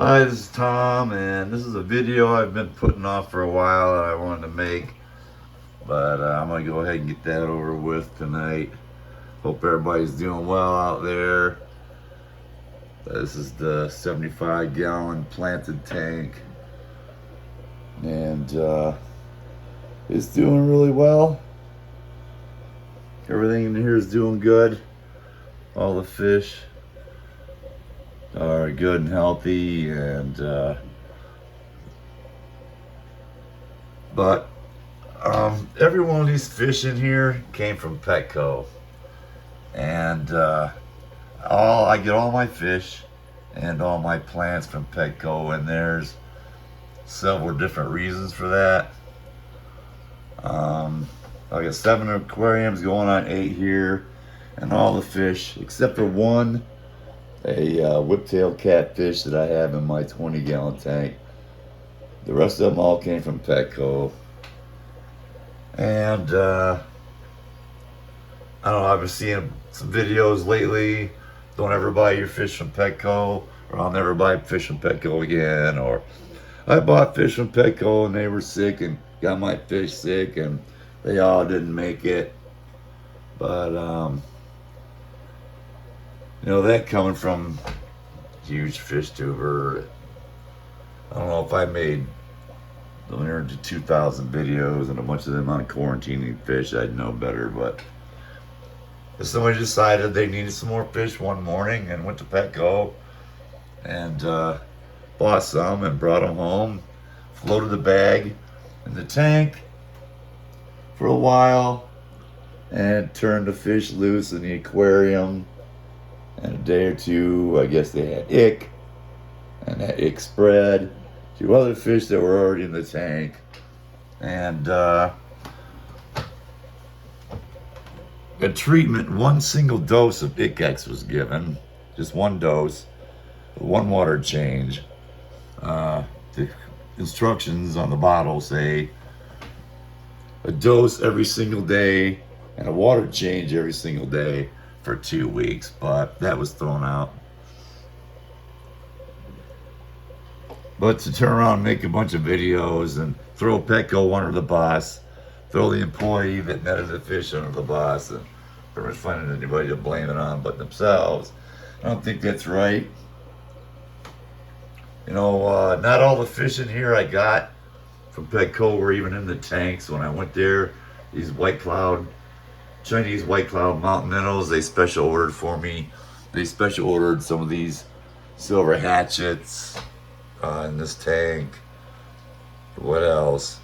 Hi, this is Tom, and this is a video I've been putting off for a while that I wanted to make, but I'm going to go ahead and get that over with tonight. Hope everybody's doing well out there. This is the 75-gallon planted tank, and it's doing really well. Everything in here is doing good. All the fish are good and healthy, and but every one of these fish in here came from Petco, and I get all my fish and all my plants from Petco, and there's several different reasons for that. I got 7 aquariums going on 8 here, and all the fish except for one, a whiptail catfish that I have in my 20-gallon tank. The rest of them all came from Petco. And I don't know, I've been seeing some videos lately. Don't ever buy your fish from Petco, or I'll never buy fish from Petco again. Or I bought fish from Petco and they were sick and got my fish sick and they all didn't make it. But that coming from huge fish tuber. I don't know if I made 100 to 2,000 videos and a bunch of them on quarantining fish, I'd know better. But if somebody decided they needed some more fish one morning and went to Petco and bought some and brought them home, floated the bag in the tank for a while, and turned the fish loose in the aquarium. And a day or two, I guess they had ick, and that ick spread to other fish that were already in the tank. And a treatment, one single dose of Ick-X was given, just one dose, one water change. The instructions on the bottle say a dose every single day and a water change every single day for 2 weeks, but that was thrown out. But to turn around and make a bunch of videos and throw Petco under the bus, throw the employee that netted the fish under the bus, and pretty much finding anybody to blame it on but themselves, I don't think that's right. Not all the fish in here I got from Petco were even in the tanks when I went there. These Chinese white cloud mountain minnows, they special ordered for me. They special ordered some of these silver hatchets in this tank. What else?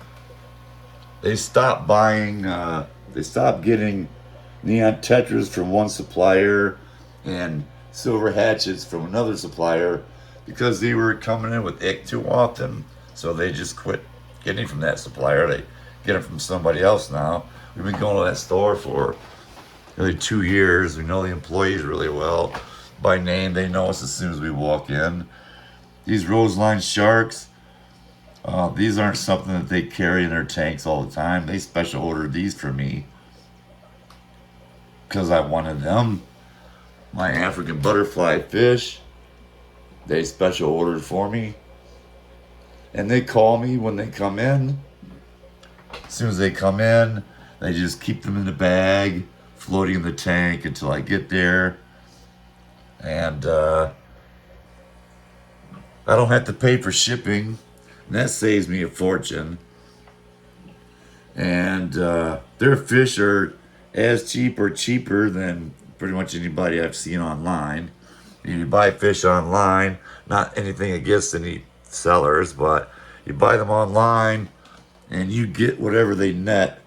They stopped getting neon tetras from one supplier and silver hatchets from another supplier because they were coming in with ick too often. So they just quit getting from that supplier. They get them from somebody else now. We've been going to that store for nearly 2 years. We know the employees really well. By name, they know us as soon as we walk in. These roseline sharks, these aren't something that they carry in their tanks all the time. They special ordered these for me because I wanted them. My African butterfly fish, they special ordered for me. And they call me when they come in. As soon as they come in, they just keep them in the bag, floating in the tank until I get there. And I don't have to pay for shipping. And that saves me a fortune. And their fish are as cheap or cheaper than pretty much anybody I've seen online. You buy fish online, not anything against any sellers, but you buy them online and you get whatever they net,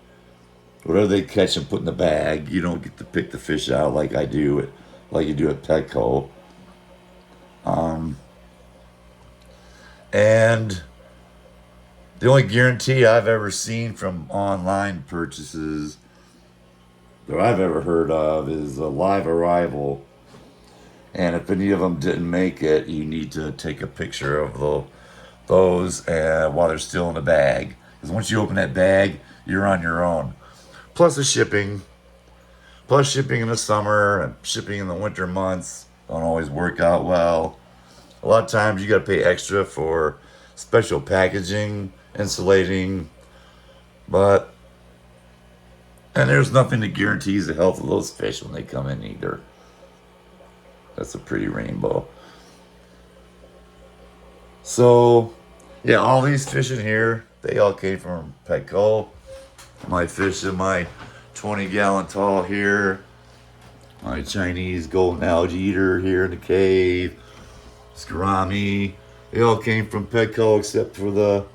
whatever they catch and put in the bag. You don't get to pick the fish out like you do at Petco. And the only guarantee I've ever seen from online purchases that I've ever heard of is a live arrival. And if any of them didn't make it, you need to take a picture of those while they're still in the bag. Because once you open that bag, you're on your own. Plus the shipping. Plus shipping in the summer and shipping in the winter months don't always work out well. A lot of times you got to pay extra for special packaging, insulating, but and there's nothing that guarantees the health of those fish when they come in either. That's a pretty rainbow. So, yeah, all these fish in here, they all came from Petco. My fish in my 20-gallon tall here. My Chinese golden algae eater here in the cave. Scrami. They all came from Petco except for the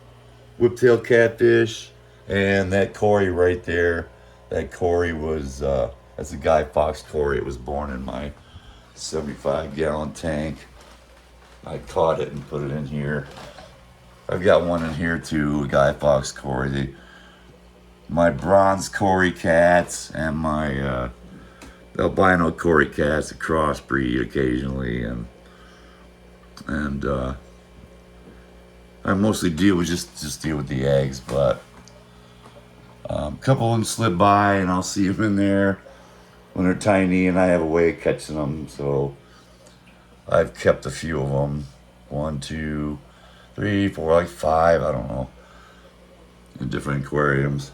whiptail catfish and that Cory right there. That Cory was, that's a Guy Fox Cory. It was born in my 75-gallon tank. I caught it and put it in here. I've got one in here too, a Guy Fox Cory. My bronze Cory cats and my albino Cory cats, a crossbreed occasionally, and I mostly deal with just deal with the eggs, but a couple of them slip by and I'll see them in there when they're tiny, and I have a way of catching them, so I've kept a few of them. 1, 2, 3, 4, like 5, I don't know, in different aquariums.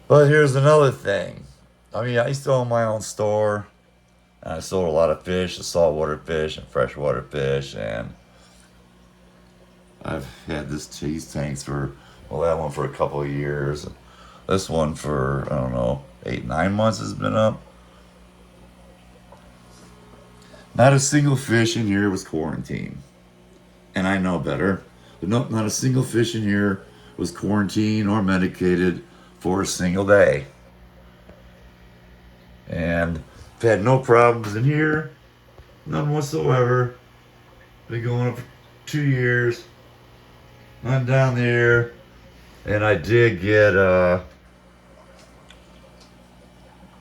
But here's another thing. I mean, I used to own my own store, and I sold a lot of fish, saltwater fish and freshwater fish, and I've had these tanks for, well, that one for a couple of years. This one for, I don't know, 8, 9 months has been up. Not a single fish in here was quarantined. And I know better. But no, not a single fish in here was quarantined or medicated for a single day. And I've had no problems in here. None whatsoever. Been going up for 2 years. None down there. And I did get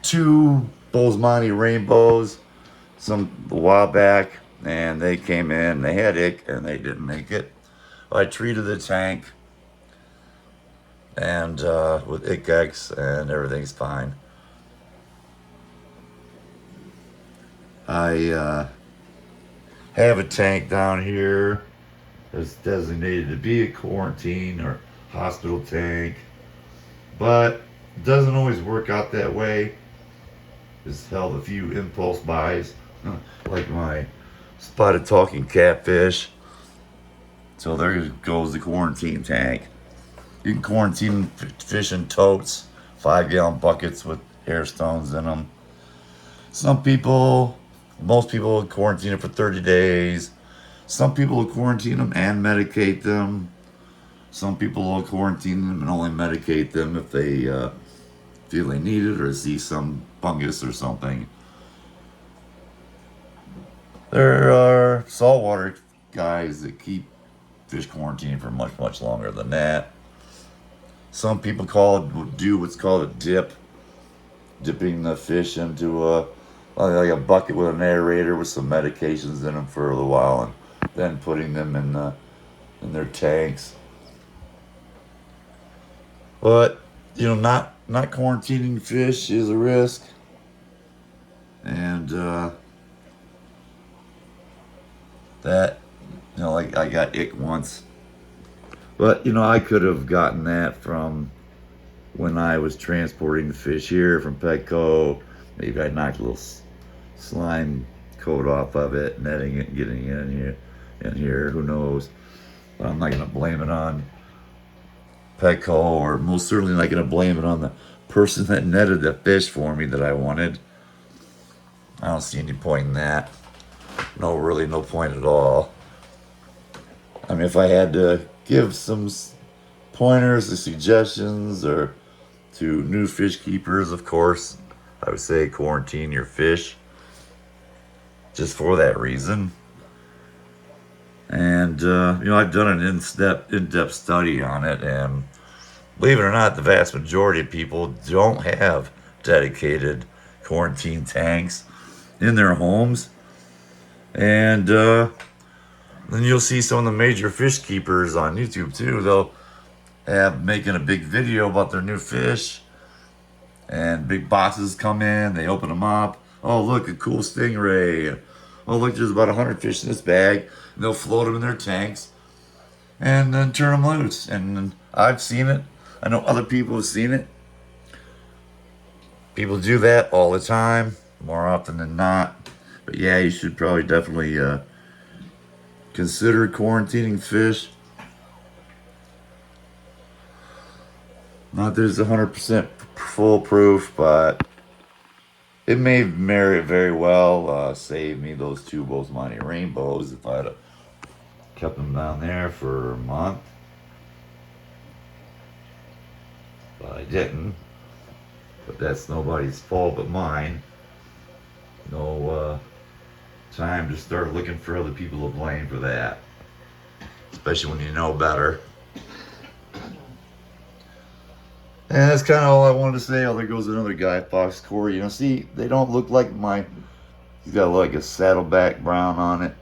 2 Bozeman rainbows a while back, and they came in, they had ick, and they didn't make it. I treated the tank and with ick X, and everything's fine. I have a tank down here that's designated to be a quarantine or hospital tank, but it doesn't always work out that way. Just held a few impulse buys, like my spotted talking catfish. So there goes the quarantine tank. You can quarantine fish in totes, 5-gallon buckets with hair stones in them. Most people quarantine it for 30 days. Some people will quarantine them and medicate them. Some people will quarantine them and only medicate them if they feel they need it or see some fungus or something. There are saltwater guys that keep fish quarantined for much, much longer than that. Some people do what's called a dip, dipping the fish into like a bucket with an aerator with some medications in them for a little while, and then putting them in their tanks. But not quarantining fish is a risk, and that like I got ick once, but I could have gotten that from when I was transporting the fish here from Petco. Maybe I knocked a little slime coat off of it, netting it, and getting it in here. Who knows? But I'm not gonna blame it on Petco, or most certainly not gonna blame it on the person that netted the fish for me that I wanted. I don't see any point in that. Really no point at all. I mean, if I had to give some pointers or suggestions or to new fish keepers, of course, I would say quarantine your fish just for that reason. And, I've done an in-depth study on it, and believe it or not, the vast majority of people don't have dedicated quarantine tanks in their homes. And then you'll see some of the major fish keepers on YouTube too. They'll have making a big video about their new fish, and big boxes come in, they open them up. Oh, look, a cool stingray. oh look, there's about 100 fish in this bag. And they'll float them in their tanks and then turn them loose. And I've seen it. I know other people have seen it. People do that all the time, more often than not. But yeah, you should probably definitely consider quarantining fish. Not that it's 100% foolproof, but it may merit very well. Save me those two Bozeman rainbows if I'd have kept them down there for a month. But I didn't. But that's nobody's fault but mine. No time to start looking for other people to blame for that. Especially when you know better. And that's kind of all I wanted to say. Oh, there goes another guy, Fox Corey. You know, see, they don't look like my... He's got like a saddleback brown on it.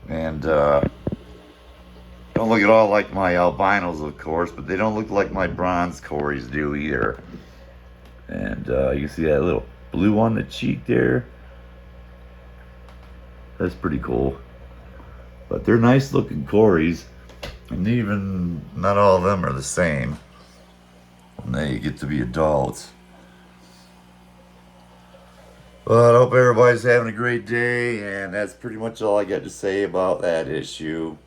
And don't look at all like my albinos, of course, but they don't look like my bronze Corys do either. And you can see that little blue on the cheek there. That's pretty cool. But they're nice looking Corys. And even not all of them are the same when they get to be adults. But I hope everybody's having a great day, and that's pretty much all I got to say about that issue.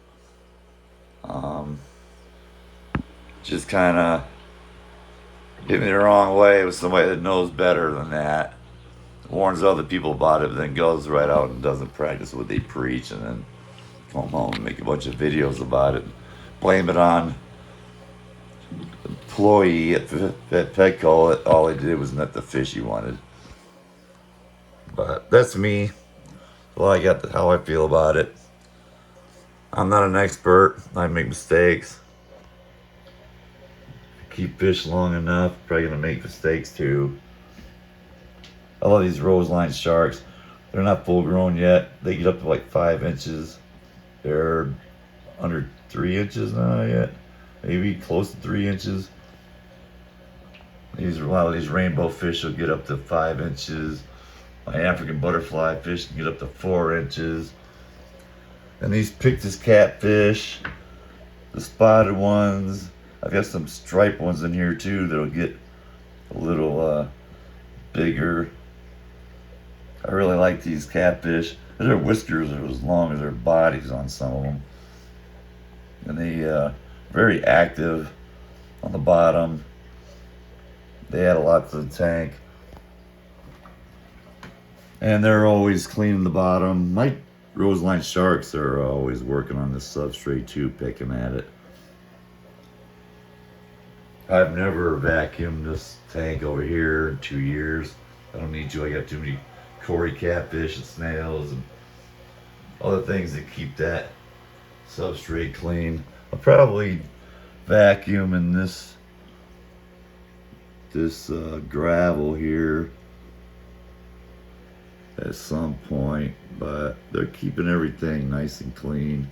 Just kind of hit me the wrong way with somebody that knows better than that. Warns other people about it, but then goes right out and doesn't practice what they preach, and then come home and make a bunch of videos about it. Blame it on the employee at Petco. All he did was net the fish he wanted. But that's me. Well, I got how I feel about it. I'm not an expert. I make mistakes. Keep fish long enough, probably gonna make mistakes too. I love these roseline sharks. They're not full grown yet. They get up to like 5 inches. They're under 3 inches now yet. Maybe close to 3 inches. A lot of these rainbow fish will get up to 5 inches. My African butterfly fish can get up to 4 inches. And these Pictus catfish, the spotted ones, I've got some striped ones in here too that'll get a little bigger. I really like these catfish. Their whiskers are as long as their bodies on some of them. And they very active on the bottom. They add a lot to the tank. And they're always cleaning the bottom. My roseline sharks are always working on this substrate too, picking at it. I've never vacuumed this tank over here in 2 years. I don't need to. I got too many Cory catfish and snails and other things that keep that substrate clean. I'll probably vacuum in this gravel here at some point, but they're keeping everything nice and clean.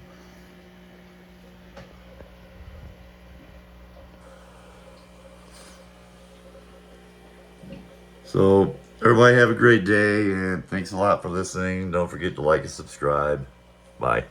So everybody have a great day, and thanks a lot for listening. Don't forget to like and subscribe. Bye.